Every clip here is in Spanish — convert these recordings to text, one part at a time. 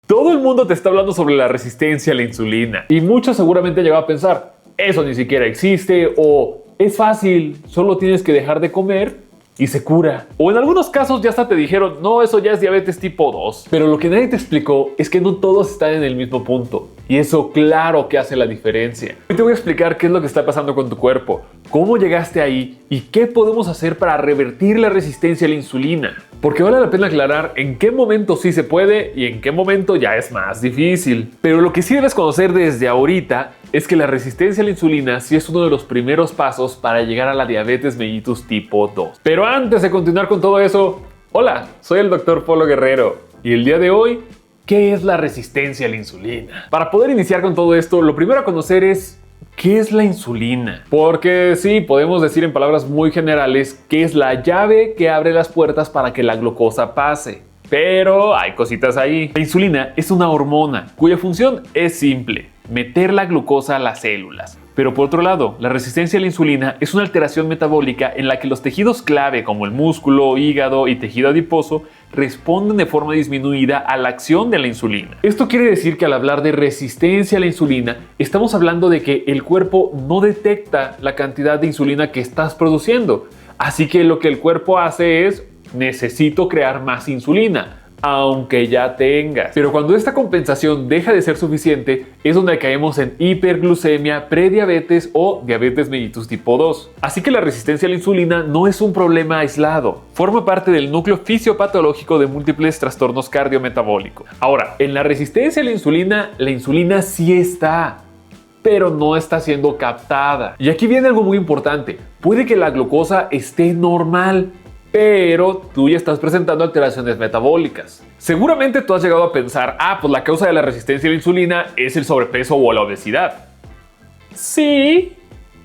Todo el mundo te está hablando sobre la resistencia a la insulina y muchos seguramente han llegado a pensar, eso ni siquiera existe o es fácil, solo tienes que dejar de comer y se cura. O en algunos casos ya hasta te dijeron, no, eso ya es diabetes tipo 2. Pero lo que nadie te explicó es que no todos están en el mismo punto. Y eso claro que hace la diferencia. Hoy te voy a explicar qué es lo que está pasando con tu cuerpo, cómo llegaste ahí y qué podemos hacer para revertir la resistencia a la insulina. Porque vale la pena aclarar en qué momento sí se puede y en qué momento ya es más difícil. Pero lo que sí debes conocer desde ahorita es que la resistencia a la insulina sí es uno de los primeros pasos para llegar a la diabetes mellitus tipo 2. Pero antes de continuar con todo eso, hola, soy el Dr. Polo Guerrero y el día de hoy, ¿qué es la resistencia a la insulina? Para poder iniciar con todo esto, lo primero a conocer es ¿qué es la insulina? Porque sí, podemos decir en palabras muy generales que es la llave que abre las puertas para que la glucosa pase. Pero hay cositas ahí. La insulina es una hormona cuya función es simple: meter la glucosa a las células. Pero por otro lado, la resistencia a la insulina es una alteración metabólica en la que los tejidos clave como el músculo, hígado y tejido adiposo responden de forma disminuida a la acción de la insulina. Esto quiere decir que al hablar de resistencia a la insulina, estamos hablando de que el cuerpo no detecta la cantidad de insulina que estás produciendo. Así que lo que el cuerpo hace es: necesito crear más insulina, aunque ya tengas. Pero cuando esta compensación deja de ser suficiente, es donde caemos en hiperglucemia, prediabetes o diabetes mellitus tipo 2. Así que la resistencia a la insulina no es un problema aislado, forma parte del núcleo fisiopatológico de múltiples trastornos cardiometabólicos. Ahora, en la resistencia a la insulina sí está, pero no está siendo captada. Y aquí viene algo muy importante: puede que la glucosa esté normal, pero tú ya estás presentando alteraciones metabólicas. Seguramente tú has llegado a pensar, pues la causa de la resistencia a la insulina es el sobrepeso o la obesidad. Sí,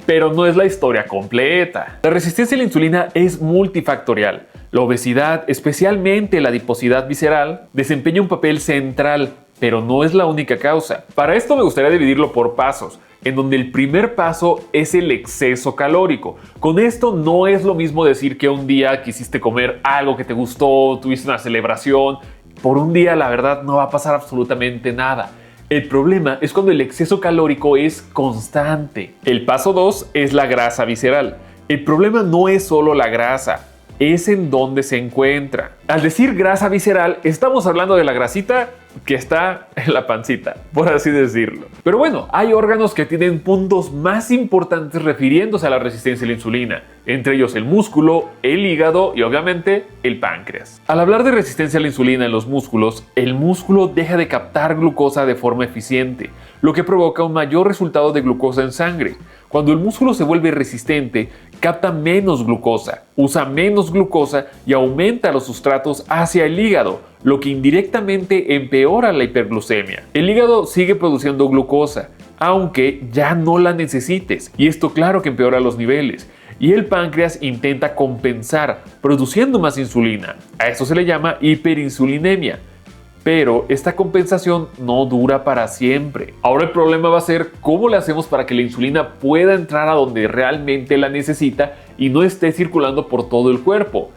pero no es la historia completa. La resistencia a la insulina es multifactorial. La obesidad, especialmente la adiposidad visceral, desempeña un papel central, pero no es la única causa. Para esto me gustaría dividirlo por pasos, en donde el primer paso es el exceso calórico. Con esto no es lo mismo decir que un día quisiste comer algo que te gustó, tuviste una celebración. Por un día, la verdad, no va a pasar absolutamente nada. El problema es cuando el exceso calórico es constante. El paso 2 es la grasa visceral. El problema no es solo la grasa, es en dónde se encuentra. Al decir grasa visceral, estamos hablando de la grasita que está en la pancita, por así decirlo. Pero bueno, hay órganos que tienen puntos más importantes refiriéndose a la resistencia a la insulina, entre ellos el músculo, el hígado y obviamente el páncreas. Al hablar de resistencia a la insulina en los músculos, el músculo deja de captar glucosa de forma eficiente, lo que provoca un mayor resultado de glucosa en sangre. Cuando el músculo se vuelve resistente, capta menos glucosa, usa menos glucosa y aumenta los sustratos hacia el hígado, lo que indirectamente empeora la hiperglucemia. El hígado sigue produciendo glucosa, aunque ya no la necesites, y esto claro que empeora los niveles. Y el páncreas intenta compensar, produciendo más insulina. A esto se le llama hiperinsulinemia. Pero esta compensación no dura para siempre. Ahora el problema va a ser cómo le hacemos para que la insulina pueda entrar a donde realmente la necesita y no esté circulando por todo el cuerpo.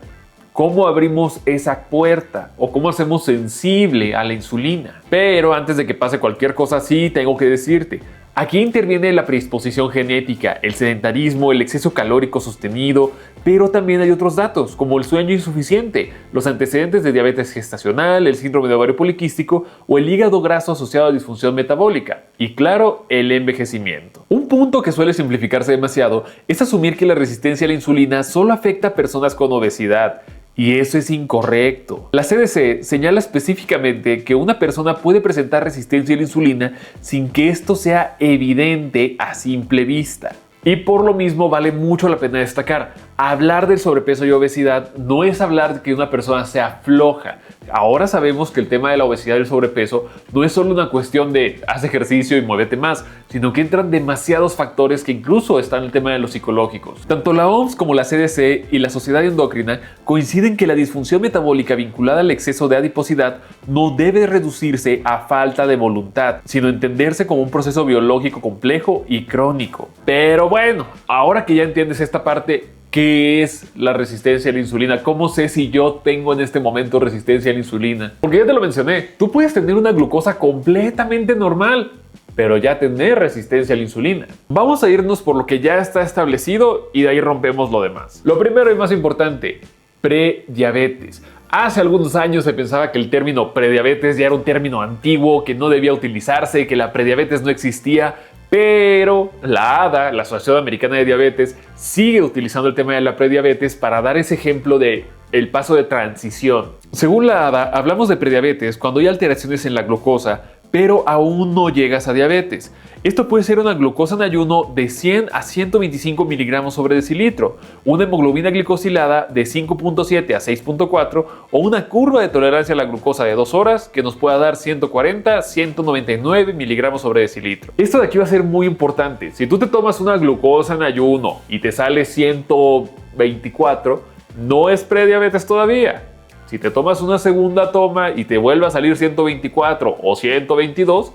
¿Cómo abrimos esa puerta? ¿O cómo hacemos sensible a la insulina? Pero antes de que pase cualquier cosa así, tengo que decirte: aquí interviene la predisposición genética, el sedentarismo, el exceso calórico sostenido, pero también hay otros datos como el sueño insuficiente, los antecedentes de diabetes gestacional, el síndrome de ovario poliquístico o el hígado graso asociado a disfunción metabólica y claro, el envejecimiento. Un punto que suele simplificarse demasiado es asumir que la resistencia a la insulina solo afecta a personas con obesidad. Y eso es incorrecto. La CDC señala específicamente que una persona puede presentar resistencia a la insulina sin que esto sea evidente a simple vista. Y por lo mismo vale mucho la pena destacar: hablar del sobrepeso y obesidad no es hablar de que una persona sea floja. Ahora sabemos que el tema de la obesidad y el sobrepeso no es solo una cuestión de haz ejercicio y muévete más, sino que entran demasiados factores que incluso están en el tema de los psicológicos. Tanto la OMS como la CDC y la Sociedad Endocrina coinciden que la disfunción metabólica vinculada al exceso de adiposidad no debe reducirse a falta de voluntad, sino entenderse como un proceso biológico complejo y crónico. Pero bueno, ahora que ya entiendes esta parte, ¿Qué es la resistencia a la insulina? ¿Cómo sé si yo tengo en este momento resistencia a la insulina? Porque ya te lo mencioné, tú puedes tener una glucosa completamente normal, pero ya tener resistencia a la insulina. Vamos a irnos por lo que ya está establecido y de ahí rompemos lo demás. Lo primero y más importante, prediabetes. Hace algunos años se pensaba que el término prediabetes ya era un término antiguo, que no debía utilizarse, que la prediabetes no existía, pero la ADA, la Asociación Americana de Diabetes, sigue utilizando el tema de la prediabetes para dar ese ejemplo de el paso de transición. Según la ADA, hablamos de prediabetes cuando hay alteraciones en la glucosa, pero aún no llegas a diabetes. Esto puede ser una glucosa en ayuno de 100 a 125 miligramos sobre decilitro, una hemoglobina glicosilada de 5.7 a 6.4 o una curva de tolerancia a la glucosa de 2 horas que nos pueda dar 140 a 199 miligramos sobre decilitro. Esto de aquí va a ser muy importante. Si tú te tomas una glucosa en ayuno y te sale 124, no es prediabetes todavía. Si te tomas una segunda toma y te vuelve a salir 124 o 122,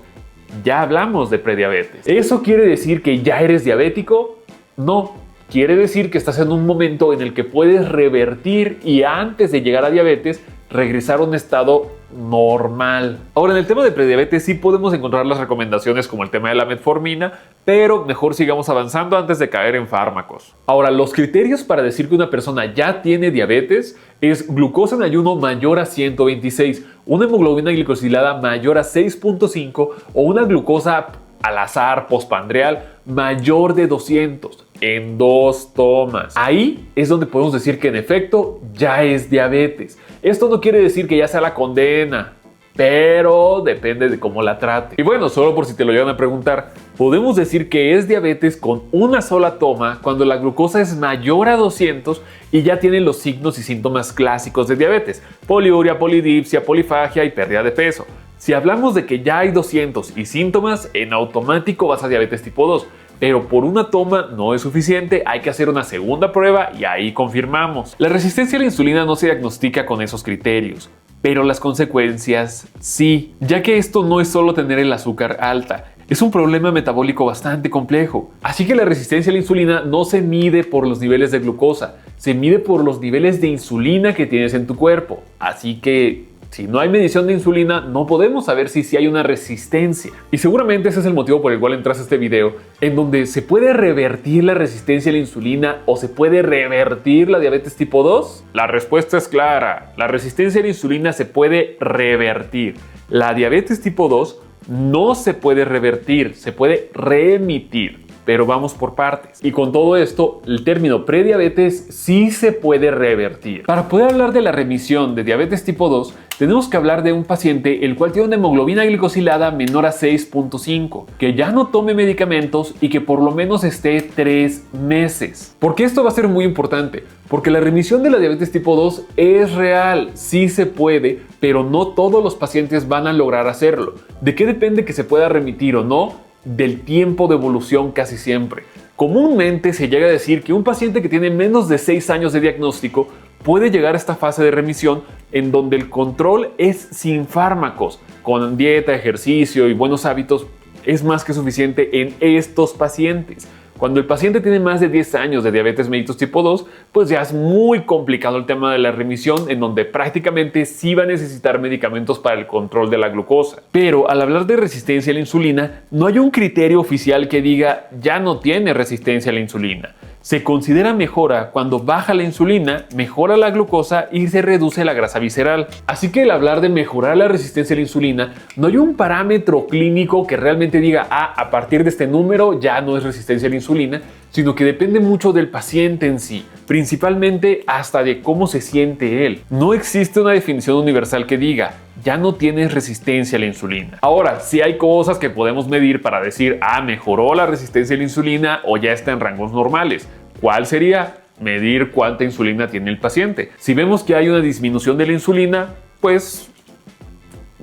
ya hablamos de prediabetes. ¿Eso quiere decir que ya eres diabético? No. Quiere decir que estás en un momento en el que puedes revertir y antes de llegar a diabetes, regresar a un estado normal. Ahora, en el tema de prediabetes sí podemos encontrar las recomendaciones como el tema de la metformina, pero mejor sigamos avanzando antes de caer en fármacos. Ahora, los criterios para decir que una persona ya tiene diabetes es glucosa en ayuno mayor a 126, una hemoglobina glicosilada mayor a 6.5 o una glucosa al azar postprandial mayor de 200 en 2 tomas. Ahí es donde podemos decir que en efecto ya es diabetes. Esto no quiere decir que ya sea la condena, pero depende de cómo la trate. Y bueno, solo por si te lo llegan a preguntar, podemos decir que es diabetes con una sola toma cuando la glucosa es mayor a 200 y ya tienen los signos y síntomas clásicos de diabetes: poliuria, polidipsia, polifagia y pérdida de peso. Si hablamos de que ya hay 200 y síntomas, en automático vas a diabetes tipo 2. Pero por una toma no es suficiente, hay que hacer una segunda prueba y ahí confirmamos. La resistencia a la insulina no se diagnostica con esos criterios, pero las consecuencias sí, ya que esto no es solo tener el azúcar alta, es un problema metabólico bastante complejo. Así que la resistencia a la insulina no se mide por los niveles de glucosa, se mide por los niveles de insulina que tienes en tu cuerpo. Así que si no hay medición de insulina, no podemos saber si hay una resistencia. Y seguramente ese es el motivo por el cual entras a este video, en donde se puede revertir la resistencia a la insulina o se puede revertir la diabetes tipo 2. La respuesta es clara. La resistencia a la insulina se puede revertir. La diabetes tipo 2 no se puede revertir, se puede remitir. Pero vamos por partes. Y con todo esto, el término prediabetes sí se puede revertir. Para poder hablar de la remisión de diabetes tipo 2, tenemos que hablar de un paciente el cual tiene una hemoglobina glicosilada menor a 6.5, que ya no tome medicamentos y que por lo menos esté 3 meses. ¿Por qué esto va a ser muy importante? Porque la remisión de la diabetes tipo 2 es real, sí se puede, pero no todos los pacientes van a lograr hacerlo. ¿De qué depende que se pueda remitir o no? Del tiempo de evolución casi siempre. Comúnmente se llega a decir que un paciente que tiene menos de 6 años de diagnóstico puede llegar a esta fase de remisión en donde el control es sin fármacos. Con dieta, ejercicio y buenos hábitos es más que suficiente en estos pacientes. Cuando el paciente tiene más de 10 años de diabetes mellitus tipo 2, pues ya es muy complicado el tema de la remisión, en donde prácticamente sí va a necesitar medicamentos para el control de la glucosa. Pero al hablar de resistencia a la insulina, no hay un criterio oficial que diga ya no tiene resistencia a la insulina. Se considera mejora cuando baja la insulina, mejora la glucosa y se reduce la grasa visceral. Así que al hablar de mejorar la resistencia a la insulina, no hay un parámetro clínico que realmente diga, a partir de este número ya no es resistencia a la insulina, sino que depende mucho del paciente en sí, principalmente hasta de cómo se siente él. No existe una definición universal que diga, ya no tienes resistencia a la insulina. Ahora, sí hay cosas que podemos medir para decir, mejoró la resistencia a la insulina o ya está en rangos normales. ¿Cuál sería? Medir cuánta insulina tiene el paciente. Si vemos que hay una disminución de la insulina, pues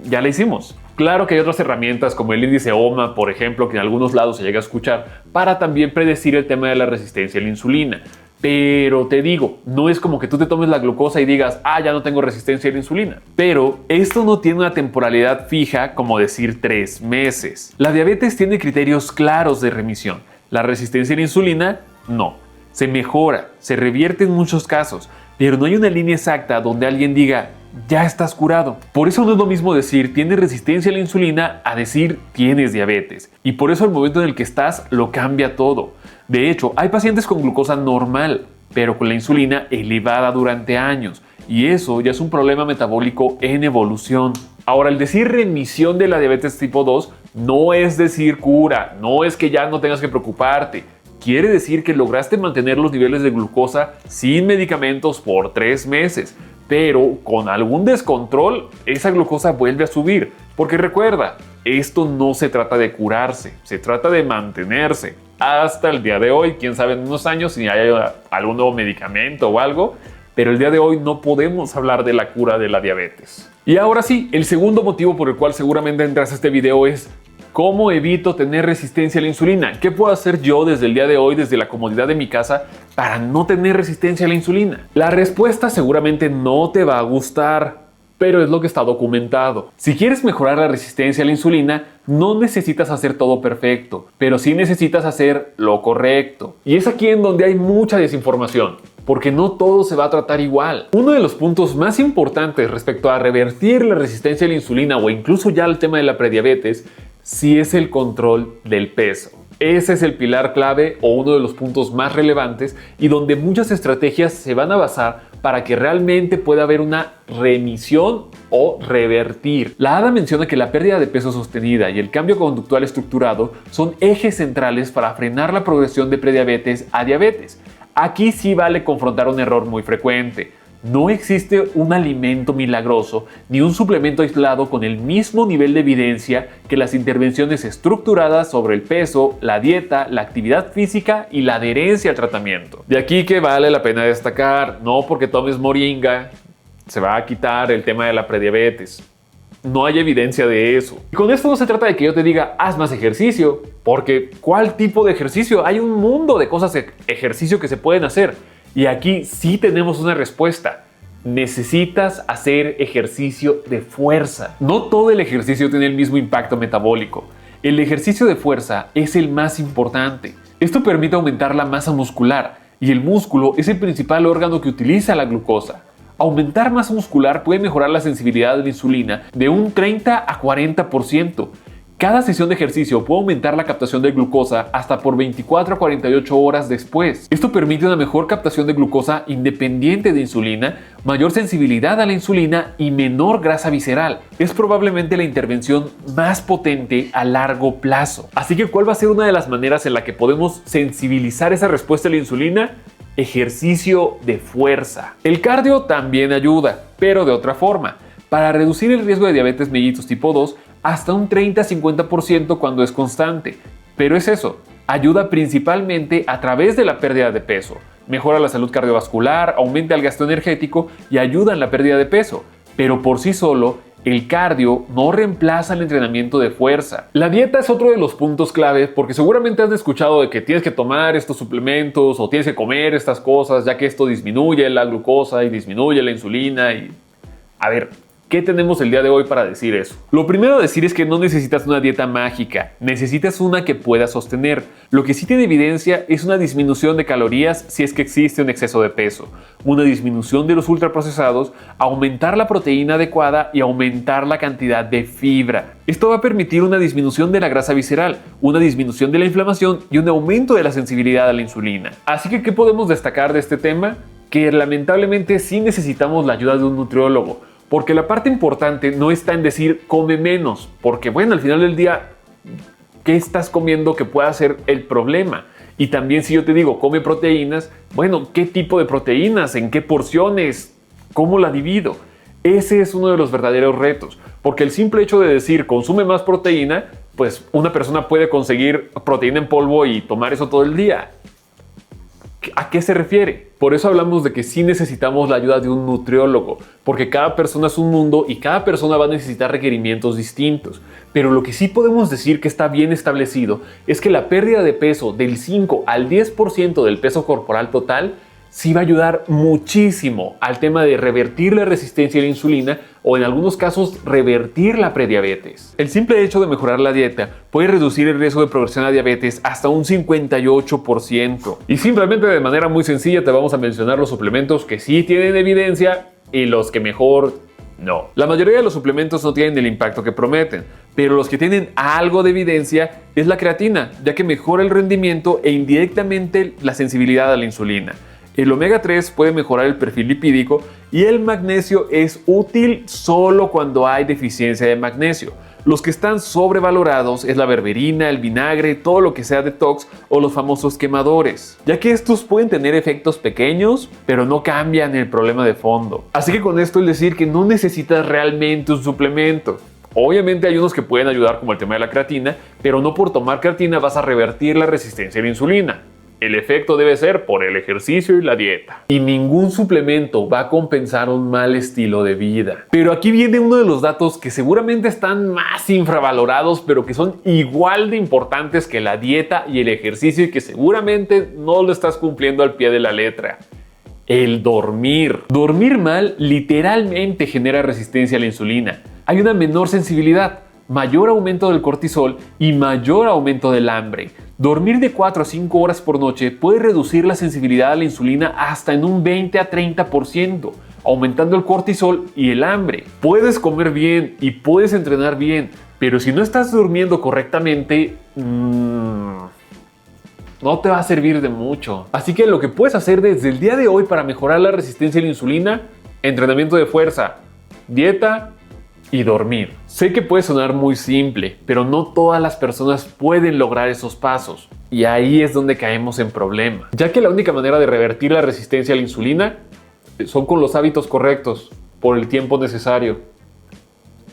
ya la hicimos. Claro que hay otras herramientas como el índice OMA, por ejemplo, que en algunos lados se llega a escuchar, para también predecir el tema de la resistencia a la insulina. Pero te digo, no es como que tú te tomes la glucosa y digas, ya no tengo resistencia a la insulina. Pero esto no tiene una temporalidad fija como decir 3 meses. La diabetes tiene criterios claros de remisión. La resistencia a la insulina, no. se mejora, se revierte en muchos casos, pero no hay una línea exacta donde alguien diga, ya estás curado. Por eso no es lo mismo decir tienes resistencia a la insulina a decir tienes diabetes. Y por eso el momento en el que estás lo cambia todo. De hecho, hay pacientes con glucosa normal, pero con la insulina elevada durante años. Y eso ya es un problema metabólico en evolución. Ahora, el decir remisión de la diabetes tipo 2 no es decir cura, no es que ya no tengas que preocuparte. Quiere decir que lograste mantener los niveles de glucosa sin medicamentos por 3 meses. Pero con algún descontrol, esa glucosa vuelve a subir. Porque recuerda, esto no se trata de curarse, se trata de mantenerse. Hasta el día de hoy, quién sabe en unos años si hay algún nuevo medicamento o algo, pero el día de hoy no podemos hablar de la cura de la diabetes. Y ahora sí, el segundo motivo por el cual seguramente entras a este video es ¿cómo evito tener resistencia a la insulina? ¿Qué puedo hacer yo desde el día de hoy, desde la comodidad de mi casa, para no tener resistencia a la insulina? La respuesta seguramente no te va a gustar, pero es lo que está documentado. Si quieres mejorar la resistencia a la insulina, no necesitas hacer todo perfecto, pero sí necesitas hacer lo correcto. Y es aquí en donde hay mucha desinformación, porque no todo se va a tratar igual. Uno de los puntos más importantes respecto a revertir la resistencia a la insulina o incluso ya el tema de la prediabetes, sí es el control del peso. Ese es el pilar clave o uno de los puntos más relevantes y donde muchas estrategias se van a basar para que realmente pueda haber una remisión o revertir. La ADA menciona que la pérdida de peso sostenida y el cambio conductual estructurado son ejes centrales para frenar la progresión de prediabetes a diabetes. Aquí sí vale confrontar un error muy frecuente. No existe un alimento milagroso ni un suplemento aislado con el mismo nivel de evidencia que las intervenciones estructuradas sobre el peso, la dieta, la actividad física y la adherencia al tratamiento. De aquí que vale la pena destacar, no porque tomes moringa se va a quitar el tema de la prediabetes. No hay evidencia de eso. Y con esto no se trata de que yo te diga haz más ejercicio, porque ¿cuál tipo de ejercicio? Hay un mundo de cosas de ejercicio que se pueden hacer. Y aquí sí tenemos una respuesta. Necesitas hacer ejercicio de fuerza. No todo el ejercicio tiene el mismo impacto metabólico. El ejercicio de fuerza es el más importante. Esto permite aumentar la masa muscular y el músculo es el principal órgano que utiliza la glucosa. Aumentar masa muscular puede mejorar la sensibilidad a la insulina de un 30 a 40%. Cada sesión de ejercicio puede aumentar la captación de glucosa hasta por 24 a 48 horas después. Esto permite una mejor captación de glucosa independiente de insulina, mayor sensibilidad a la insulina y menor grasa visceral. Es probablemente la intervención más potente a largo plazo. Así que, ¿cuál va a ser una de las maneras en la que podemos sensibilizar esa respuesta a la insulina? Ejercicio de fuerza. El cardio también ayuda, pero de otra forma. Para reducir el riesgo de diabetes mellitus tipo 2, hasta un 30-50% cuando es constante. Pero es eso, ayuda principalmente a través de la pérdida de peso. Mejora la salud cardiovascular, aumenta el gasto energético y ayuda en la pérdida de peso. Pero por sí solo, el cardio no reemplaza el entrenamiento de fuerza. La dieta es otro de los puntos clave porque seguramente has escuchado de que tienes que tomar estos suplementos o tienes que comer estas cosas ya que esto disminuye la glucosa y disminuye la insulina y... A ver, ¿qué tenemos el día de hoy para decir eso? Lo primero a decir es que no necesitas una dieta mágica, necesitas una que puedas sostener. Lo que sí tiene evidencia es una disminución de calorías si es que existe un exceso de peso, una disminución de los ultraprocesados, aumentar la proteína adecuada y aumentar la cantidad de fibra. Esto va a permitir una disminución de la grasa visceral, una disminución de la inflamación y un aumento de la sensibilidad a la insulina. Así que, ¿qué podemos destacar de este tema? Que lamentablemente sí necesitamos la ayuda de un nutriólogo. Porque la parte importante no está en decir come menos, porque bueno, al final del día, ¿qué estás comiendo que pueda ser el problema? Y también si yo te digo come proteínas, bueno, ¿qué tipo de proteínas? ¿En qué porciones? ¿Cómo la divido? Ese es uno de los verdaderos retos, porque el simple hecho de decir consume más proteína, pues una persona puede conseguir proteína en polvo y tomar eso todo el día. ¿A qué se refiere? Por eso hablamos de que sí necesitamos la ayuda de un nutriólogo, porque cada persona es un mundo y cada persona va a necesitar requerimientos distintos. Pero lo que sí podemos decir que está bien establecido es que la pérdida de peso del 5 al 10% del peso corporal total sí va a ayudar muchísimo al tema de revertir la resistencia a la insulina o en algunos casos revertir la prediabetes. El simple hecho de mejorar la dieta puede reducir el riesgo de progresión a diabetes hasta un 58%. Y simplemente de manera muy sencilla te vamos a mencionar los suplementos que sí tienen evidencia y los que mejor no. La mayoría de los suplementos no tienen el impacto que prometen, pero los que tienen algo de evidencia es la creatina, ya que mejora el rendimiento e indirectamente la sensibilidad a la insulina. El omega 3 puede mejorar el perfil lipídico y el magnesio es útil solo cuando hay deficiencia de magnesio. Los que están sobrevalorados es la berberina, el vinagre, todo lo que sea detox o los famosos quemadores, ya que estos pueden tener efectos pequeños, pero no cambian el problema de fondo. Así que con esto es decir que no necesitas realmente un suplemento. Obviamente hay unos que pueden ayudar como el tema de la creatina, pero no por tomar creatina vas a revertir la resistencia a la insulina. El efecto debe ser por el ejercicio y la dieta. Y ningún suplemento va a compensar un mal estilo de vida. Pero aquí viene uno de los datos que seguramente están más infravalorados, pero que son igual de importantes que la dieta y el ejercicio y que seguramente no lo estás cumpliendo al pie de la letra. El dormir. Dormir mal literalmente genera resistencia a la insulina. Hay una menor sensibilidad, mayor aumento del cortisol y mayor aumento del hambre. Dormir de 4 a 5 horas por noche puede reducir la sensibilidad a la insulina hasta en un 20 a 30%, aumentando el cortisol y el hambre. Puedes comer bien y puedes entrenar bien, pero si no estás durmiendo correctamente, no te va a servir de mucho. Así que lo que puedes hacer desde el día de hoy para mejorar la resistencia a la insulina: entrenamiento de fuerza, dieta y dormir. Sé que puede sonar muy simple, pero no todas las personas pueden lograr esos pasos. Y ahí es donde caemos en problemas, ya que la única manera de revertir la resistencia a la insulina son con los hábitos correctos, por el tiempo necesario.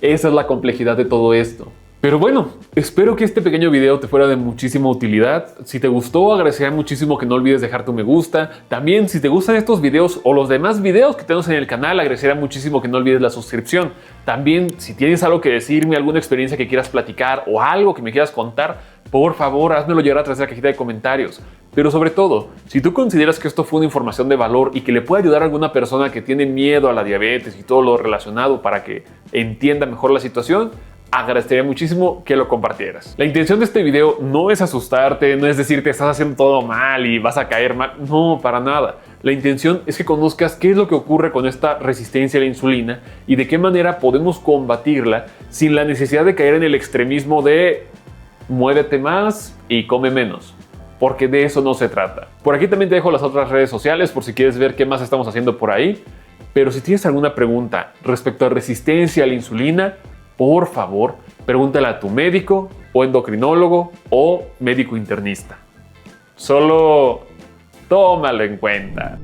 Esa es la complejidad de todo esto. Pero bueno, espero que este pequeño video te fuera de muchísima utilidad. Si te gustó, agradecería muchísimo que no olvides dejar tu me gusta. También, si te gustan estos videos o los demás videos que tenemos en el canal, agradecería muchísimo que no olvides la suscripción. También, si tienes algo que decirme, alguna experiencia que quieras platicar o algo que me quieras contar, por favor, házmelo llegar a través de la cajita de comentarios. Pero sobre todo, si tú consideras que esto fue una información de valor y que le puede ayudar a alguna persona que tiene miedo a la diabetes y todo lo relacionado para que entienda mejor la situación, agradecería muchísimo que lo compartieras. La intención de este video no es asustarte, no es decirte estás haciendo todo mal y vas a caer mal. No, para nada. La intención es que conozcas qué es lo que ocurre con esta resistencia a la insulina y de qué manera podemos combatirla sin la necesidad de caer en el extremismo de muévete más y come menos, porque de eso no se trata. Por aquí también te dejo las otras redes sociales por si quieres ver qué más estamos haciendo por ahí. Pero si tienes alguna pregunta respecto a resistencia a la insulina, por favor, pregúntale a tu médico o endocrinólogo o médico internista. Solo tómalo en cuenta.